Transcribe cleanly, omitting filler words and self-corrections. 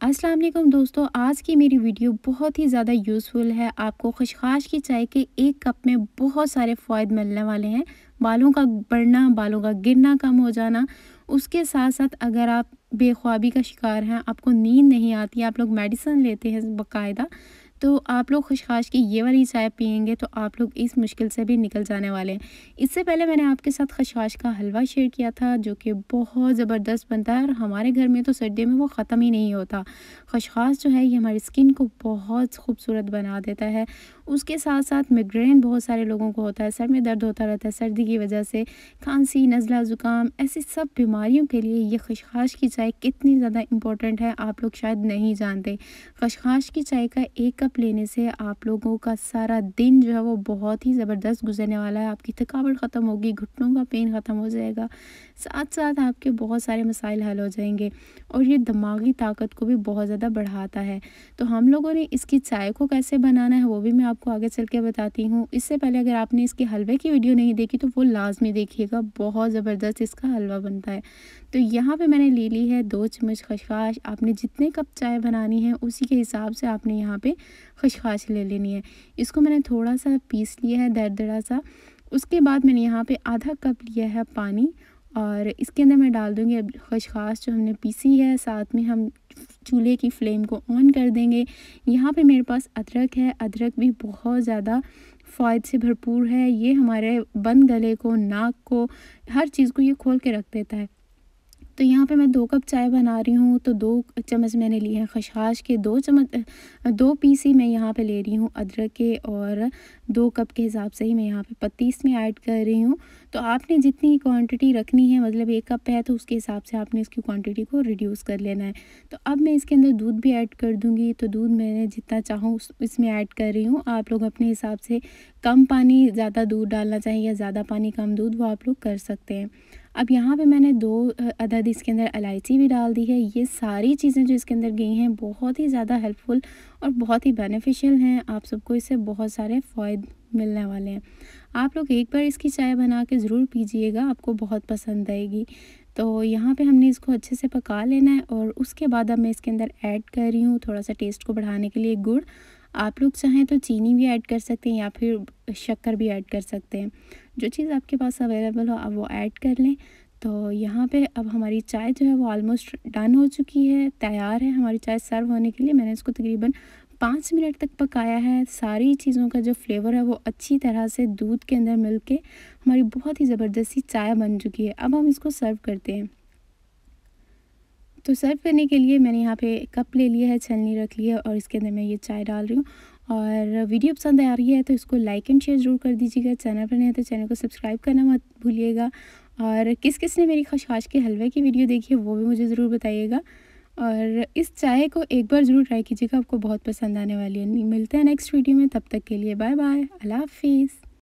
अस्सलाम वालेकुम दोस्तों, आज की मेरी वीडियो बहुत ही ज़्यादा यूज़फुल है। आपको खशखाश की चाय के एक कप में बहुत सारे फ़ायदे मिलने वाले हैं। बालों का बढ़ना, बालों का गिरना कम हो जाना, उसके साथ-साथ अगर आप बेख्वाबी का शिकार हैं, आपको नींद नहीं आती, आप लोग मेडिसिन लेते हैं बाकायदा, तो आप लोग खशखाश की ये वाली चाय पिएँगे तो आप लोग इस मुश्किल से भी निकल जाने वाले हैं। इससे पहले मैंने आपके साथ खशखाश का हलवा शेयर किया था जो कि बहुत ज़बरदस्त बनता है और हमारे घर में तो सर्दियों में वो ख़त्म ही नहीं होता। खशखाश जो है ये हमारी स्किन को बहुत खूबसूरत बना देता है। उसके साथ-साथ माइग्रेन बहुत सारे लोगों को होता है, सर में दर्द होता रहता है सर्दी की वजह से, खाँसी, नज़ला, ज़ुकाम ऐसी सब बीमारियों के लिए ये खशखाश की चाय कितनी ज़्यादा इम्पोर्टेंट है आप लोग शायद नहीं जानते। खशखाश की चाय का 1 कप लेने से आप लोगों का सारा दिन जो है वो बहुत ही ज़बरदस्त गुजरने वाला है। आपकी थकावट ख़त्म होगी, घुटनों का पेन ख़त्म हो जाएगा, साथ-साथ आपके बहुत सारे मसाइल हल हो जाएँगे और ये दिमागी ताकत को भी बहुत ज़्यादा बढ़ाता है। तो हम लोगों ने इसकी चाय को कैसे बनाना है वो भी मैं आपको आगे चल के बताती हूँ। इससे पहले अगर आपने इसके हलवे की वीडियो नहीं देखी तो वो लाज़मी देखिएगा, बहुत ज़बरदस्त इसका हलवा बनता है। तो यहाँ पे मैंने ले ली है 2 चम्मच खशखाश। आपने जितने कप चाय बनानी है उसी के हिसाब से आपने यहाँ पे खशखाश ले लेनी है। इसको मैंने थोड़ा-सा पीस लिया है दरदरा सा। उसके बाद मैंने यहाँ पे आधा कप लिया है पानी और इसके अंदर मैं डाल दूँगी अब खशखाश जो हमने पीसी है, साथ में हम चूल्हे की फ्लेम को ऑन कर देंगे। यहाँ पे मेरे पास अदरक है, अदरक भी बहुत ज़्यादा फ़ायदे से भरपूर है। ये हमारे बंद गले को, नाक को, हर चीज़ को ये खोल के रख देता है। तो यहाँ पे मैं 2 कप चाय बना रही हूँ तो 2 चम्मच मैंने लिए हैं खशखाश के, 2 चम्मच 2 पीस ही मैं यहाँ पे ले रही हूँ अदरक के और 2 कप के हिसाब से ही मैं यहाँ पे पत्ती इसमें ऐड कर रही हूँ। तो आपने जितनी क्वांटिटी रखनी है मतलब 1 कप है तो उसके हिसाब से आपने इसकी क्वांटिटी को रिड्यूस कर लेना है। तो अब मैं इसके अंदर दूध भी ऐड कर दूँगी, तो दूध मैंने जितना चाहूँ इसमें ऐड कर रही हूँ। आप लोग अपने हिसाब से कम पानी ज़्यादा दूध डालना चाहें या ज़्यादा पानी कम दूध वो आप लोग कर सकते हैं। अब यहाँ पे मैंने 2 अदद इसके अंदर इलायची भी डाल दी है। ये सारी चीज़ें जो इसके अंदर गई हैं बहुत ही ज़्यादा हेल्पफुल और बहुत ही बेनिफिशियल हैं। आप सबको इससे बहुत सारे फ़ायदे मिलने वाले हैं। आप लोग एक बार इसकी चाय बना के ज़रूर पीजिएगा, आपको बहुत पसंद आएगी। तो यहाँ पे हमने इसको अच्छे से पका लेना है और उसके बाद अब मैं इसके अंदर ऐड कर रही हूँ थोड़ा-सा टेस्ट को बढ़ाने के लिए गुड़। आप लोग चाहें तो चीनी भी ऐड कर सकते हैं या फिर शक्कर भी ऐड कर सकते हैं। जो चीज़ आपके पास अवेलेबल हो आप वो ऐड कर लें। तो यहाँ पे अब हमारी चाय जो है वो ऑलमोस्ट डन हो चुकी है, तैयार है हमारी चाय सर्व होने के लिए। मैंने इसको तकरीबन 5 मिनट तक पकाया है। सारी चीज़ों का जो फ्लेवर है वो अच्छी तरह से दूध के अंदर मिल के हमारी बहुत ही ज़बरदस्त सी चाय बन चुकी है। अब हम इसको सर्व करते हैं। तो सर्व करने के लिए मैंने यहाँ पे कप ले लिया है, छलनी रख ली है और इसके अंदर मैं ये चाय डाल रही हूँ। और वीडियो पसंद आ रही है तो इसको लाइक एंड शेयर ज़रूर कर दीजिएगा। चैनल पर नए हैं तो चैनल को सब्सक्राइब करना मत भूलिएगा। और किस-किस ने मेरी खशखाश के हलवे की वीडियो देखी है वो भी मुझे ज़रूर बताइएगा। और इस चाय को एक बार ज़रूर ट्राई कीजिएगा, आपको बहुत पसंद आने वाली है। मिलते हैं नेक्स्ट वीडियो में, तब तक के लिए बाय बाय, अल्लाह हाफ़िज़।